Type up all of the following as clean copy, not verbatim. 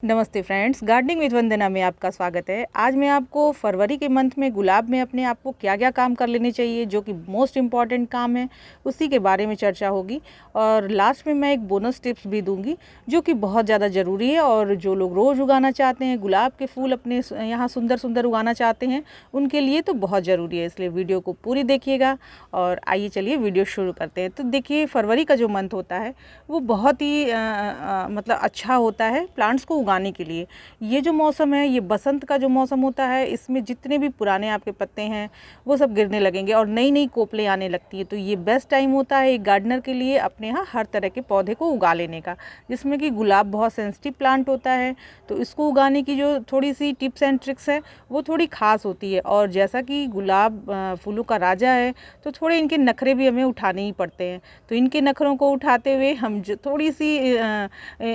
नमस्ते friends, gardening with वंदना में आपका स्वागत है। आज मैं आपको फरवरी के मंथ में गुलाब में अपने आप को क्या क्या काम कर लेने चाहिए, जो कि मोस्ट इम्पॉर्टेंट काम है, उसी के बारे में चर्चा होगी। और लास्ट में मैं एक बोनस टिप्स भी दूंगी जो कि बहुत ज़्यादा ज़रूरी है। और जो लोग रोज़ उगाना चाहते हैं, गुलाब के फूल अपने यहाँ सुंदर सुंदर उगाना चाहते हैं, उनके लिए तो बहुत ज़रूरी है। इसलिए वीडियो को पूरी देखिएगा। और आइए चलिए वीडियो शुरू करते हैं। तो देखिए, फरवरी का जो मंथ होता है वो बहुत ही मतलब अच्छा होता है प्लांट्स को उगाने के लिए। ये जो मौसम है, ये बसंत का जो मौसम होता है, इसमें जितने भी पुराने आपके पत्ते हैं वो सब गिरने लगेंगे और नई नई कोपलें आने लगती है। तो ये बेस्ट टाइम होता है एक गार्डनर के लिए अपने यहाँ हर तरह के पौधे को उगा लेने का, जिसमें कि गुलाब बहुत सेंसिटिव प्लांट होता है। तो इसको उगाने की जो थोड़ी सी टिप्स एंड ट्रिक्स है वो थोड़ी ख़ास होती है। और जैसा कि गुलाब फूलों का राजा है, तो थोड़े इनके नखरे भी हमें उठाने ही पड़ते हैं। तो इनके नखरों को उठाते हुए हम जो थोड़ी सी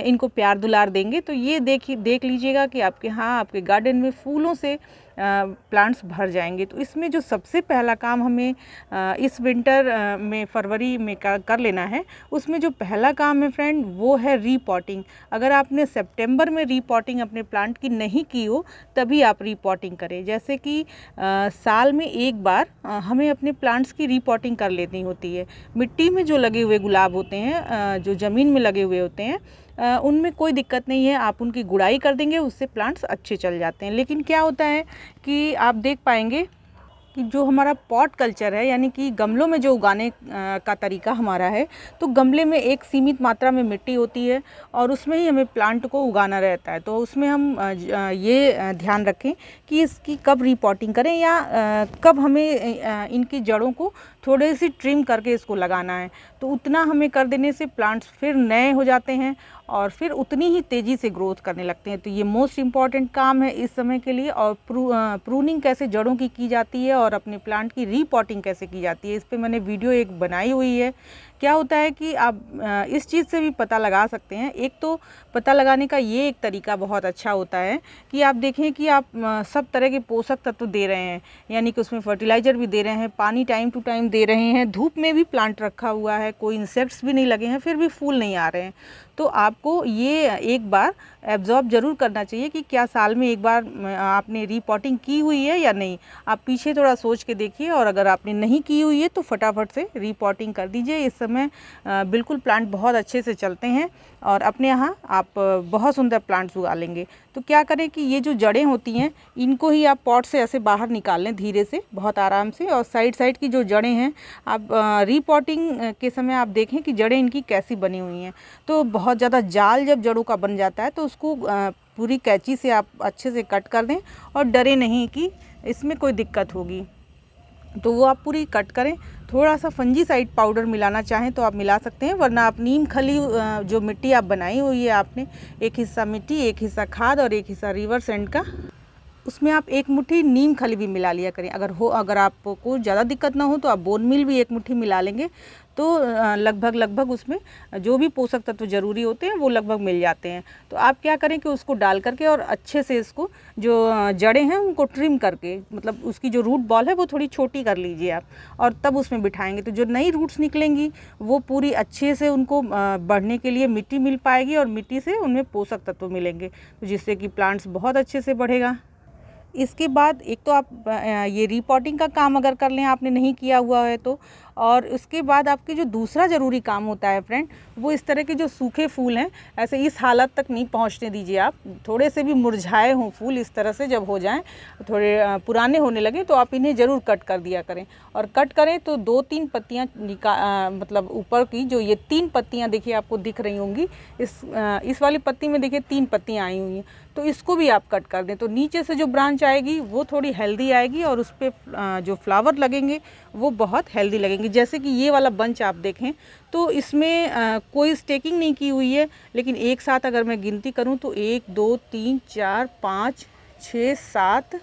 इनको प्यार दुलार देंगे, तो ये देख लीजिएगा कि आपके यहाँ आपके गार्डन में फूलों से प्लांट्स भर जाएंगे। तो इसमें जो सबसे पहला काम हमें इस विंटर में फरवरी में कर लेना है, उसमें जो पहला काम है फ्रेंड, वो है रीपॉटिंग। अगर आपने सितंबर में रीपॉटिंग अपने प्लांट की नहीं की हो, तभी आप रीपॉटिंग करें। जैसे कि साल में एक बार हमें अपने प्लांट्स की रीपॉटिंग कर लेनी होती है। मिट्टी में जो लगे हुए गुलाब होते हैं, जो ज़मीन में लगे हुए होते हैं, उनमें कोई दिक्कत नहीं है। आप उनकी गुड़ाई कर देंगे, उससे प्लांट्स अच्छे चल जाते हैं। लेकिन क्या होता है कि आप देख पाएंगे कि जो हमारा पॉट कल्चर है, यानी कि गमलों में जो उगाने का तरीका हमारा है, तो गमले में एक सीमित मात्रा में मिट्टी होती है और उसमें ही हमें प्लांट को उगाना रहता है। तो उसमें हम ये ध्यान रखें कि इसकी कब रीपॉटिंग करें या कब हमें इनकी जड़ों को थोड़ी सी ट्रिम करके इसको लगाना है। तो उतना हमें कर देने से प्लांट्स फिर नए हो जाते हैं और फिर उतनी ही तेज़ी से ग्रोथ करने लगते हैं। तो ये मोस्ट इम्पॉर्टेंट काम है इस समय के लिए। और प्रूनिंग कैसे जड़ों की जाती है और अपने प्लांट की रीपॉटिंग कैसे की जाती है, इस पे मैंने वीडियो एक बनाई हुई है। क्या होता है कि आप इस चीज़ से भी पता लगा सकते हैं। एक तो पता लगाने का ये एक तरीका बहुत अच्छा होता है कि आप देखें कि आप सब तरह के पोषक तत्व दे रहे हैं, यानी कि उसमें फर्टिलाइज़र भी दे रहे हैं, पानी टाइम टू टाइम दे रहे हैं, धूप में भी प्लांट रखा हुआ है, कोई इंसेक्ट्स भी नहीं लगे हैं, फिर भी फूल नहीं आ रहे हैं। तो आपको ये एक बार एब्जॉर्ब ज़रूर करना चाहिए कि क्या साल में एक बार आपने रीपॉटिंग की हुई है या नहीं। आप पीछे थोड़ा सोच के देखिए, और अगर आपने नहीं की हुई है तो फटाफट से रीपॉटिंग कर दीजिए। इस समय बिल्कुल प्लांट बहुत अच्छे से चलते हैं और अपने यहाँ आप बहुत सुंदर प्लांट्स उगा लेंगे। तो क्या करें कि ये जो जड़ें होती हैं, इनको ही आप पॉट से ऐसे बाहर निकाल लें धीरे से, बहुत आराम से। और साइड की जो जड़ें हैं, आप रीपॉटिंग के समय आप देखें कि जड़ें इनकी कैसी बनी हुई हैं। तो बहुत ज़्यादा जाल जब जड़ों का बन जाता है, तो उसको पूरी कैंची से आप अच्छे से कट कर दें और डरे नहीं कि इसमें कोई दिक्कत होगी, तो वो आप पूरी कट करें। थोड़ा सा फंजीसाइड पाउडर मिलाना चाहें तो आप मिला सकते हैं, वरना आप नीम खली जो मिट्टी आप बनाई हुई है आपने, एक हिस्सा मिट्टी, एक हिस्सा खाद और एक हिस्सा रिवर सैंड का, उसमें आप एक मुट्ठी नीम खली भी मिला लिया करें। अगर आपको ज़्यादा दिक्कत ना हो तो आप बोन मील भी एक मुट्ठी मिला लेंगे, तो लगभग उसमें जो भी पोषक तत्व ज़रूरी होते हैं वो लगभग मिल जाते हैं। तो आप क्या करें कि उसको डाल करके और अच्छे से इसको जो जड़ें हैं उनको ट्रिम करके, मतलब उसकी जो रूट बॉल है वो थोड़ी छोटी कर लीजिए आप, और तब उसमें बिठाएंगे। तो जो नई रूट्स निकलेंगी वो पूरी अच्छे से उनको बढ़ने के लिए मिट्टी मिल पाएगी और मिट्टी से उनमें पोषक तत्व मिलेंगे, तो जिससे कि प्लांट्स बहुत अच्छे से बढ़ेगा। इसके बाद एक तो आप ये रीपॉटिंग का काम अगर कर लें, आपने नहीं किया हुआ है तो, और उसके बाद आपके जो दूसरा ज़रूरी काम होता है फ्रेंड, वो इस तरह के जो सूखे फूल हैं, ऐसे इस हालत तक नहीं पहुंचने दीजिए आप। थोड़े से भी मुरझाए हों फूल, इस तरह से जब हो जाएं, थोड़े पुराने होने लगे, तो आप इन्हें ज़रूर कट कर दिया करें। और कट करें तो 2-3 पत्तियाँ मतलब ऊपर की जो ये 3 पत्तियाँ देखिए आपको दिख रही होंगी, इस वाली पत्ती में देखिए 3 पत्तियाँ आई हुई हैं, तो इसको भी आप कट कर दें। तो नीचे से जो ब्रांच आएगी वो थोड़ी हेल्दी आएगी और उस पर जो फ्लावर लगेंगे वो बहुत हेल्दी लगेंगे। जैसे कि ये वाला बंच आप देखें, तो इसमें कोई स्टेकिंग नहीं की हुई है, लेकिन एक साथ अगर मैं गिनती करूं तो 1 2 3 4 5 6 7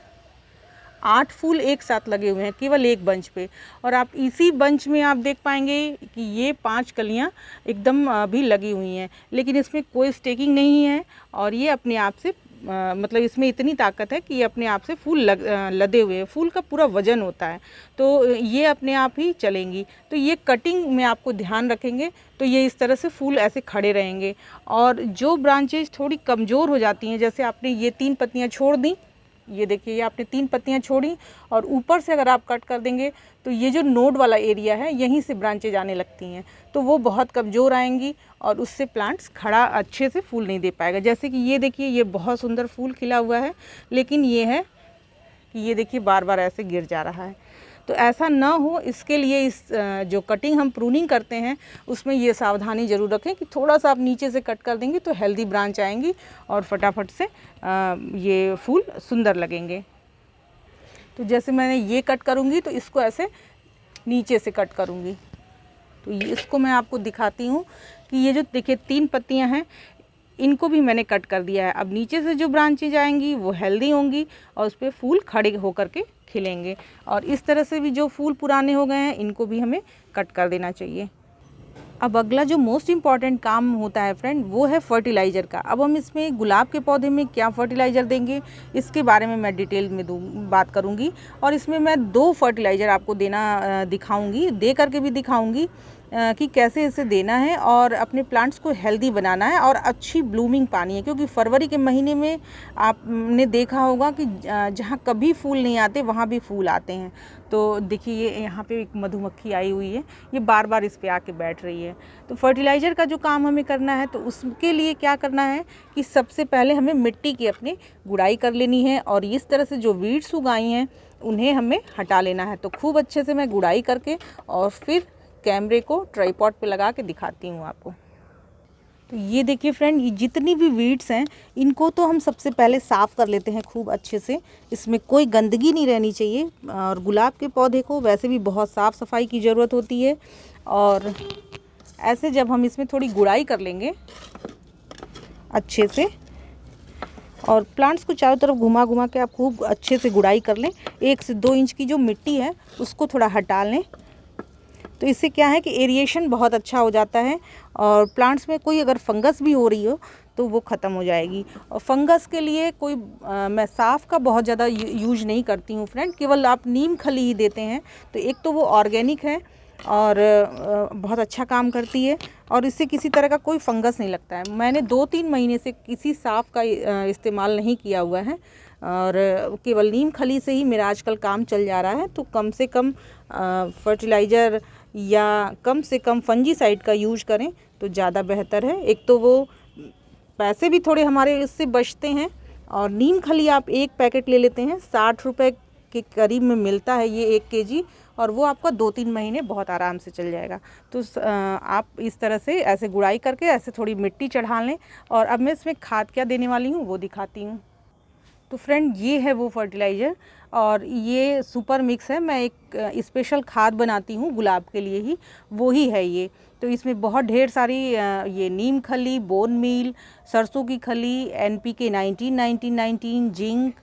8 फूल एक साथ लगे हुए हैं केवल एक बंच पे। और आप इसी बंच में आप देख पाएंगे कि ये 5 कलियाँ एकदम भी लगी हुई हैं, लेकिन इसमें कोई स्टेकिंग नहीं है और ये अपने आप से मतलब इसमें इतनी ताकत है कि ये अपने आप से फूल लदे हुए हैं, फूल का पूरा वजन होता है, तो ये अपने आप ही चलेंगी। तो ये कटिंग में आपको ध्यान रखेंगे तो ये इस तरह से फूल ऐसे खड़े रहेंगे। और जो ब्रांचेज थोड़ी कमज़ोर हो जाती हैं, जैसे आपने ये 3 पत्तियाँ छोड़ दी, ये देखिए ये आपने 3 पत्तियाँ छोड़ी और ऊपर से अगर आप कट कर देंगे तो ये जो नोड वाला एरिया है यहीं से ब्रांचेज आने लगती हैं, तो वो बहुत कमज़ोर आएंगी और उससे प्लांट्स खड़ा अच्छे से फूल नहीं दे पाएगा। जैसे कि ये देखिए ये बहुत सुंदर फूल खिला हुआ है, लेकिन ये है कि ये देखिए बार बार ऐसे गिर जा रहा है। तो ऐसा ना हो इसके लिए इस जो कटिंग हम प्रूनिंग करते हैं उसमें ये सावधानी ज़रूर रखें कि थोड़ा सा आप नीचे से कट कर देंगे तो हेल्दी ब्रांच आएंगी और फटाफट से ये फूल सुंदर लगेंगे। तो जैसे मैंने ये कट करूँगी तो इसको ऐसे नीचे से कट करूँगी। तो ये इसको मैं आपको दिखाती हूँ कि ये जो देखिए 3 पत्तियाँ हैं इनको भी मैंने कट कर दिया है। अब नीचे से जो ब्रांचेज आएंगी वो हेल्दी होंगी और उस पर फूल खड़े होकर के खिलेंगे। और इस तरह से भी जो फूल पुराने हो गए हैं इनको भी हमें कट कर देना चाहिए। अब अगला जो मोस्ट इम्पॉर्टेंट काम होता है फ्रेंड वो है फर्टिलाइज़र का। अब हम इसमें गुलाब के पौधे में क्या फर्टिलाइज़र देंगे इसके बारे में मैं डिटेल में बात करूँगी। और इसमें मैं 2 फर्टिलाइज़र आपको देना दिखाऊँगी, दे करके भी दिखाऊँगी कि कैसे इसे देना है और अपने प्लांट्स को हेल्दी बनाना है और अच्छी ब्लूमिंग पानी है। क्योंकि फरवरी के महीने में आपने देखा होगा कि जहाँ कभी फूल नहीं आते वहाँ भी फूल आते हैं। तो देखिए ये यहाँ पे एक मधुमक्खी आई हुई है, ये बार बार इस पे आके बैठ रही है। तो फर्टिलाइज़र का जो काम हमें करना है तो उसके लिए क्या करना है कि सबसे पहले हमें मिट्टी की अपनी गुड़ाई कर लेनी है और इस तरह से जो वीड्स उगाई हैं उन्हें हमें हटा लेना है। तो खूब अच्छे से मैं गुड़ाई करके और फिर कैमरे को ट्राइपॉड पे लगा के दिखाती हूँ आपको। तो ये देखिए फ्रेंड, ये जितनी भी वीड्स हैं इनको तो हम सबसे पहले साफ़ कर लेते हैं खूब अच्छे से। इसमें कोई गंदगी नहीं रहनी चाहिए और गुलाब के पौधे को वैसे भी बहुत साफ़ सफाई की ज़रूरत होती है। और ऐसे जब हम इसमें थोड़ी गुड़ाई कर लेंगे अच्छे से और प्लांट्स को चारों तरफ घुमा घुमा के आप खूब अच्छे से गुड़ाई कर लें, 1 से 2 इंच की जो मिट्टी है उसको थोड़ा हटा लें। तो इससे क्या है कि एरिएशन बहुत अच्छा हो जाता है और प्लांट्स में कोई अगर फंगस भी हो रही हो तो वो ख़त्म हो जाएगी। और फंगस के लिए कोई मैं साफ़ का बहुत ज़्यादा यूज नहीं करती हूँ फ्रेंड, केवल आप नीम खली ही देते हैं। तो एक तो वो ऑर्गेनिक है और बहुत अच्छा काम करती है और इससे किसी तरह का कोई फंगस नहीं लगता है। मैंने 2-3 महीने से किसी साफ़ का इस्तेमाल नहीं किया हुआ है और केवल नीम खली से ही मेरा आजकल काम चल जा रहा है। तो कम से कम फर्टिलाइज़र या कम से कम फंजीसाइड का यूज करें तो ज़्यादा बेहतर है। एक तो वो पैसे भी थोड़े हमारे इससे बचते हैं और नीम खली आप 1 पैकेट ले लेते हैं 60 रुपये के करीब में मिलता है ये 1 केजी और वो आपका 2-3 महीने बहुत आराम से चल जाएगा। तो आप इस तरह से ऐसे गुड़ाई करके ऐसे थोड़ी मिट्टी चढ़ा लें। और अब मैं इसमें खाद क्या देने वाली हूँ वो दिखाती हूँ। तो फ्रेंड ये है वो फर्टिलाइज़र और ये सुपर मिक्स है। मैं एक स्पेशल खाद बनाती हूँ गुलाब के लिए ही, वो ही है ये। तो इसमें बहुत ढेर सारी ये नीम खली, बोन मील, सरसों की खली, NPK 19-19-19, जिंक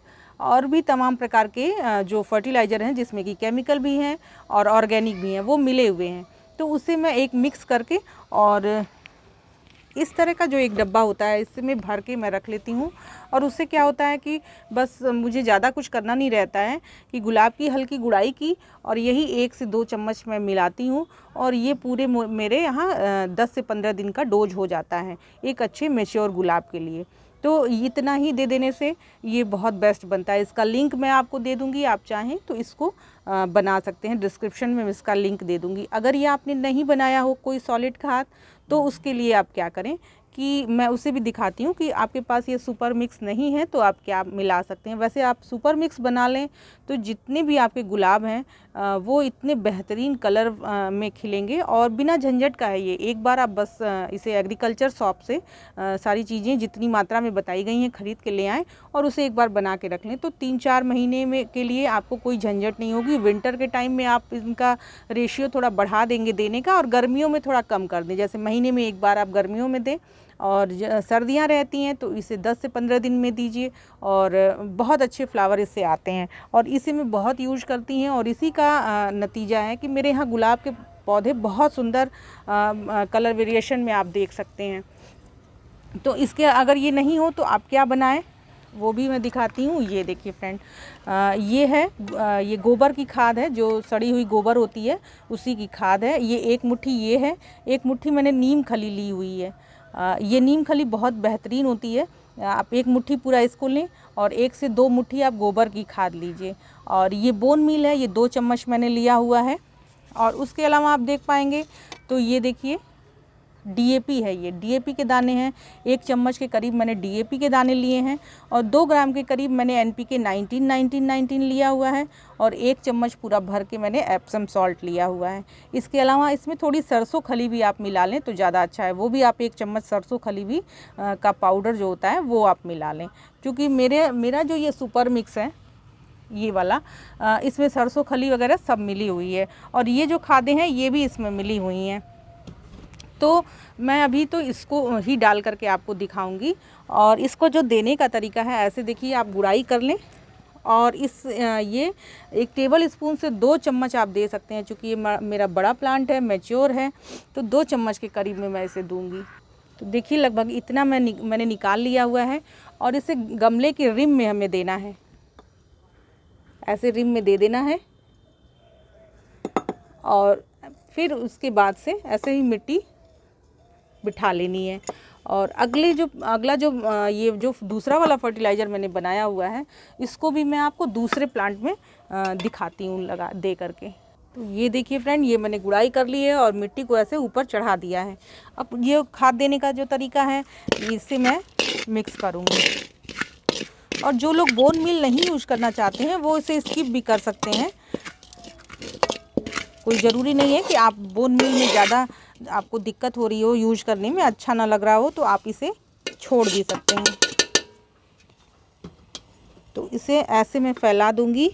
और भी तमाम प्रकार के जो फर्टिलाइज़र हैं जिसमें कि केमिकल भी हैं और ऑर्गेनिक भी हैं वो मिले हुए हैं। तो उसे मैं एक मिक्स करके और इस तरह का जो एक डब्बा होता है इसमें भर के मैं रख लेती हूँ। और उससे क्या होता है कि बस मुझे ज़्यादा कुछ करना नहीं रहता है कि गुलाब की हल्की गुड़ाई की और यही 1 से 2 चम्मच मैं मिलाती हूँ और ये पूरे मेरे यहाँ 10 से 15 दिन का डोज हो जाता है एक अच्छे मैच्योर गुलाब के लिए। तो इतना ही दे देने से ये बहुत बेस्ट बनता है। इसका लिंक मैं आपको दे दूँगी, आप चाहें तो इसको बना सकते हैं। डिस्क्रिप्शन में इसका लिंक दे दूँगी। अगर ये आपने नहीं बनाया हो कोई सॉलिड खाद तो उसके लिए आप क्या करें कि मैं उसे भी दिखाती हूँ कि आपके पास ये सुपर मिक्स नहीं है तो आप क्या मिला सकते हैं। वैसे आप सुपर मिक्स बना लें तो जितने भी आपके गुलाब हैं वो इतने बेहतरीन कलर में खिलेंगे और बिना झंझट का है ये। एक बार आप बस इसे एग्रीकल्चर शॉप से सारी चीज़ें जितनी मात्रा में बताई गई हैं ख़रीद के ले आएँ और उसे एक बार बना के रख लें तो 3-4 महीने में के लिए आपको कोई झंझट नहीं होगी। विंटर के टाइम में आप इनका रेशियो थोड़ा बढ़ा देंगे देने का और गर्मियों में थोड़ा कम कर दें। जैसे महीने में एक बार आप गर्मियों में दें और सर्दियाँ रहती हैं तो इसे 10 से 15 दिन में दीजिए और बहुत अच्छे फ्लावर इससे आते हैं और इसे मैं बहुत यूज करती हैं। और इसी का नतीजा है कि मेरे यहाँ गुलाब के पौधे बहुत सुंदर कलर वेरिएशन में आप देख सकते हैं। तो इसके अगर ये नहीं हो तो आप क्या बनाएं, वो भी मैं दिखाती हूँ। ये देखिए फ्रेंड, ये है ये गोबर की खाद है, जो सड़ी हुई गोबर होती है उसी की खाद है। ये एक मुट्ठी ये है, एक मुट्ठी मैंने नीम खली ली हुई है। ये नीम खली बहुत बेहतरीन होती है। आप एक मुट्ठी पूरा इसको लें और 1 से 2 मुट्ठी आप गोबर की खाद लीजिए। और ये बोन मील है, ये 2 चम्मच मैंने लिया हुआ है। और उसके अलावा आप देख पाएंगे तो ये देखिए डीएपी है, ये डीएपी के दाने हैं। 1 चम्मच के करीब मैंने डीएपी के दाने लिए हैं और 2 ग्राम के करीब मैंने एनपीके 19 लिया हुआ है और 1 चम्मच पूरा भर के मैंने एप्सम सॉल्ट लिया हुआ है। इसके अलावा इसमें थोड़ी सरसों खली भी आप मिला लें तो ज़्यादा अच्छा है। वो भी आप 1 चम्मच सरसों खली भी का पाउडर जो होता है वो आप मिला लें, क्योंकि मेरा जो ये सुपर मिक्स है ये वाला, इसमें सरसों खली वगैरह सब मिली हुई है और ये जो खादें हैं ये भी इसमें मिली हुई हैं। तो मैं अभी तो इसको ही डाल करके आपको दिखाऊंगी। और इसको जो देने का तरीका है, ऐसे देखिए आप गुड़ाई कर लें और ये 1 टेबल स्पून से 2 चम्मच आप दे सकते हैं। चूँकि ये मेरा बड़ा प्लांट है, मैच्योर है, तो 2 चम्मच के करीब में मैं इसे दूंगी। तो देखिए लगभग इतना मैंने निकाल लिया हुआ है और इसे गमले के रिम में हमें देना है, ऐसे रिम में दे देना है। और फिर उसके बाद से ऐसे ही मिट्टी बिठा लेनी है। और अगला जो ये जो दूसरा वाला फर्टिलाइज़र मैंने बनाया हुआ है, इसको भी मैं आपको दूसरे प्लांट में दिखाती हूँ लगा दे करके। तो ये देखिए फ्रेंड, ये मैंने गुड़ाई कर ली है और मिट्टी को ऐसे ऊपर चढ़ा दिया है। अब ये खाद देने का जो तरीका है, इसे मैं मिक्स करूँगी। और जो लोग बोन मील नहीं यूज़ करना चाहते हैं वो इसे स्किप भी कर सकते हैं। कोई ज़रूरी नहीं है कि आप बोन मील में ज़्यादा आपको दिक्कत हो रही हो, यूज करने में अच्छा ना लग रहा हो तो आप इसे छोड़ भी सकते हैं। तो इसे ऐसे मैं फैला दूंगी।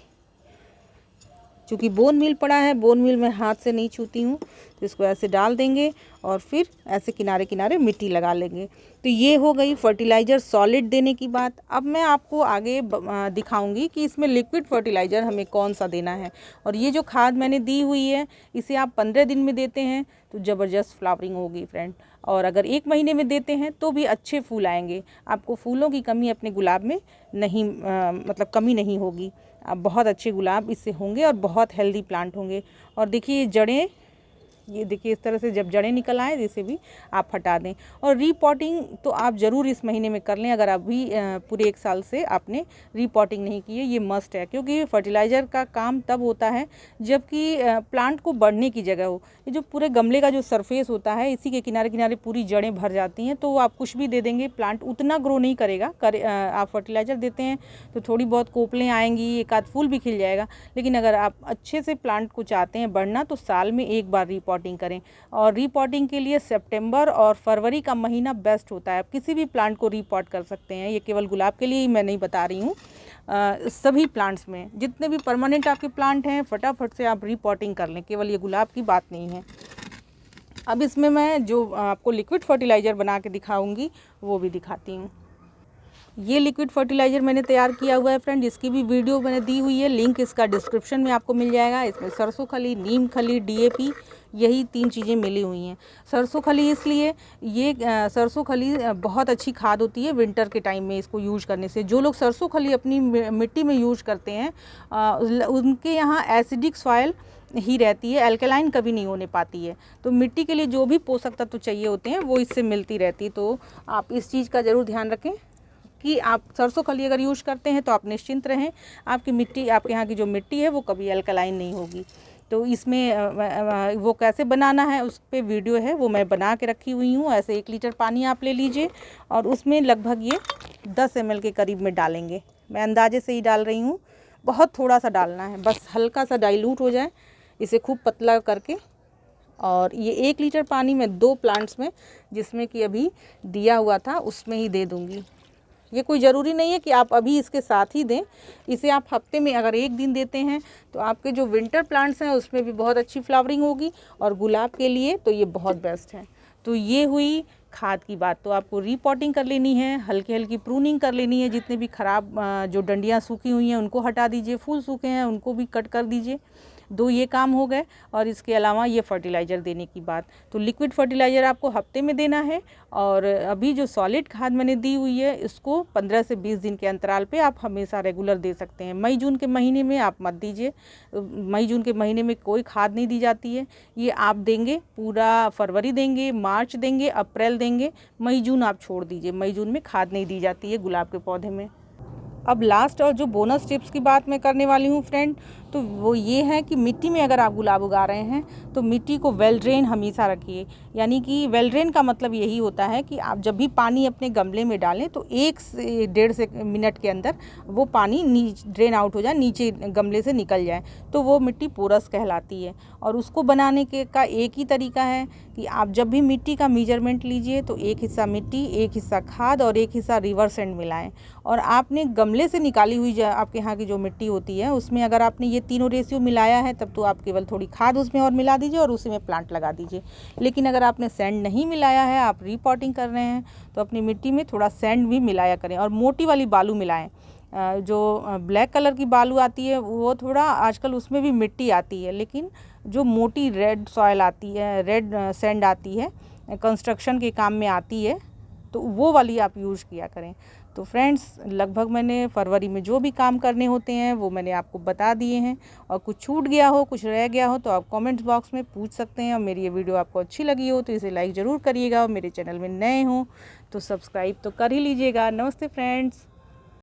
चूँकि बोन मील पड़ा है, बोन मील में हाथ से नहीं छूती हूँ, तो इसको ऐसे डाल देंगे और फिर ऐसे किनारे किनारे मिट्टी लगा लेंगे। तो ये हो गई फर्टिलाइज़र सॉलिड देने की बात। अब मैं आपको आगे दिखाऊंगी कि इसमें लिक्विड फर्टिलाइज़र हमें कौन सा देना है। और ये जो खाद मैंने दी हुई है, इसे आप 15 दिन में देते हैं तो ज़बरदस्त फ्लावरिंग होगी फ्रेंड। और अगर 1 महीने में देते हैं तो भी अच्छे फूल आएंगे। आपको फूलों की कमी अपने गुलाब में नहीं मतलब कमी नहीं होगी। आप बहुत अच्छे गुलाब इससे होंगे और बहुत हेल्दी प्लांट होंगे। और देखिए जड़ें, ये देखिए इस तरह से जब जड़ें निकल आए इसे भी आप हटा दें। और रीपॉटिंग तो आप ज़रूर इस महीने में कर लें। अगर अभी पूरे 1 साल से आपने रीपॉटिंग नहीं की है, ये मस्ट है, क्योंकि फर्टिलाइज़र का काम तब होता है जबकि प्लांट को बढ़ने की जगह हो। ये जो पूरे गमले का जो सरफेस होता है, इसी के किनारे किनारे पूरी जड़ें भर जाती हैं, तो आप कुछ भी दे देंगे प्लांट उतना ग्रो नहीं करेगा। आप फर्टिलाइज़र देते हैं तो थोड़ी बहुत कोपलें आएंगी, 1 आध फूल भी खिल जाएगा। लेकिन अगर आप अच्छे से प्लांट को चाहते हैं बढ़ना तो साल में 1 बार रीपॉटिंग करें। और रीपॉटिंग के लिए सितंबर और फरवरी का महीना बेस्ट होता है। आप किसी भी प्लांट को रीपॉट कर सकते हैं, ये केवल गुलाब के लिए ही मैं नहीं बता रही हूँ, सभी प्लांट्स में जितने भी परमानेंट आपके प्लांट हैं फटाफट से आप रीपॉटिंग कर लें, केवल ये गुलाब की बात नहीं है। अब इसमें मैं जो आपको लिक्विड फर्टिलाइज़र बना के दिखाऊंगी वो भी दिखाती हूँ। ये लिक्विड फर्टिलाइज़र मैंने तैयार किया हुआ है फ्रेंड, इसकी भी वीडियो मैंने दी हुई है, लिंक इसका डिस्क्रिप्शन में आपको मिल जाएगा। इसमें सरसों खली, नीम खली, डीएपी, यही 3 चीज़ें मिली हुई हैं। सरसों खली इसलिए, ये सरसों खली बहुत अच्छी खाद होती है विंटर के टाइम में इसको यूज करने से। जो लोग सरसों खली अपनी मिट्टी में यूज करते हैं उनके यहाँ एसिडिक सॉइल ही रहती है, अल्कलाइन कभी नहीं होने पाती है। तो मिट्टी के लिए जो भी पोषक तत्व चाहिए होते हैं वो इससे मिलती रहती है। तो आप इस चीज़ का ज़रूर ध्यान रखें कि आप सरसों खली अगर यूज़ करते हैं तो आप निश्चिंत रहें, आपकी मिट्टी, आपके यहाँ की जो मिट्टी है वो कभी अल्कलाइन नहीं होगी। तो इसमें वो कैसे बनाना है उस पर वीडियो है, वो मैं बना के रखी हुई हूँ। ऐसे 1 लीटर पानी आप ले लीजिए और उसमें लगभग ये 10 ml के करीब में डालेंगे। मैं अंदाजे से ही डाल रही हूँ, बहुत थोड़ा सा डालना है, बस हल्का सा डाइल्यूट हो जाए, इसे खूब पतला करके। और ये 1 लीटर पानी में 2 प्लांट्स में, जिसमें कि अभी दिया हुआ था, उसमें ही दे दूँगी। ये कोई ज़रूरी नहीं है कि आप अभी इसके साथ ही दें, इसे आप हफ्ते में अगर 1 दिन देते हैं तो आपके जो विंटर प्लांट्स हैं उसमें भी बहुत अच्छी फ्लावरिंग होगी और गुलाब के लिए तो ये बहुत बेस्ट है। तो ये हुई खाद की बात। तो आपको रीपॉटिंग कर लेनी है, हल्की हल्की प्रूनिंग कर लेनी है, जितने भी ख़राब जो डंडियाँ सूखी हुई हैं उनको हटा दीजिए, फूल सूखे हैं उनको भी कट कर दीजिए। दो ये काम हो गए, और इसके अलावा ये फर्टिलाइज़र देने की बात। तो लिक्विड फर्टिलाइज़र आपको हफ्ते में देना है, और अभी जो सॉलिड खाद मैंने दी हुई है इसको 15 से 20 दिन के अंतराल पे आप हमेशा रेगुलर दे सकते हैं। मई जून के महीने में आप मत दीजिए, मई जून के महीने में कोई खाद नहीं दी जाती है। ये आप देंगे पूरा फरवरी देंगे, मार्च देंगे, अप्रैल देंगे, मई जून आप छोड़ दीजिए। मई जून में खाद नहीं दी जाती है गुलाब के पौधे में। अब लास्ट और जो बोनस टिप्स की बात मैं करने वाली हूँ फ्रेंड, तो वो ये है कि मिट्टी में अगर आप गुलाब उगा रहे हैं तो मिट्टी को वेल ड्रेन हमेशा रखिए। यानी कि वेल ड्रेन का मतलब यही होता है कि आप जब भी पानी अपने गमले में डालें तो 1 से 1.5 मिनट के अंदर वो पानी ड्रेन आउट हो जाए, नीचे गमले से निकल जाए, तो वो मिट्टी पोरस कहलाती है। और उसको बनाने का एक ही तरीका है कि आप जब भी मिट्टी का मेजरमेंट लीजिए तो 1 हिस्सा मिट्टी, 1 हिस्सा खाद और 1 हिस्सा रिवर सैंड मिलाएं। और आपने गमले से निकाली हुई आपके यहाँ की जो मिट्टी होती है उसमें अगर आपने ये तीनों रेशियो मिलाया है तब तो आप केवल थोड़ी खाद उसमें और मिला दीजिए और उसी में प्लांट लगा दीजिए। लेकिन अगर आपने सैंड नहीं मिलाया है, आप रीपॉटिंग कर रहे हैं, तो अपनी मिट्टी में थोड़ा सैंड भी मिलाया करें और मोटी वाली बालू मिलाएं। जो ब्लैक कलर की बालू आती है वो थोड़ा आजकल उसमें भी मिट्टी आती है, लेकिन जो मोटी रेड सॉइल आती है, रेड सैंड आती है, कंस्ट्रक्शन के काम में आती है, तो वो वाली आप यूज़ किया करें। तो फ्रेंड्स, लगभग मैंने फरवरी में जो भी काम करने होते हैं वो मैंने आपको बता दिए हैं, और कुछ छूट गया हो, कुछ रह गया हो तो आप कमेंट्स बॉक्स में पूछ सकते हैं। और मेरी ये वीडियो आपको अच्छी लगी हो तो इसे लाइक ज़रूर करिएगा, और मेरे चैनल में नए हो तो सब्सक्राइब तो कर ही लीजिएगा। नमस्ते फ्रेंड्स।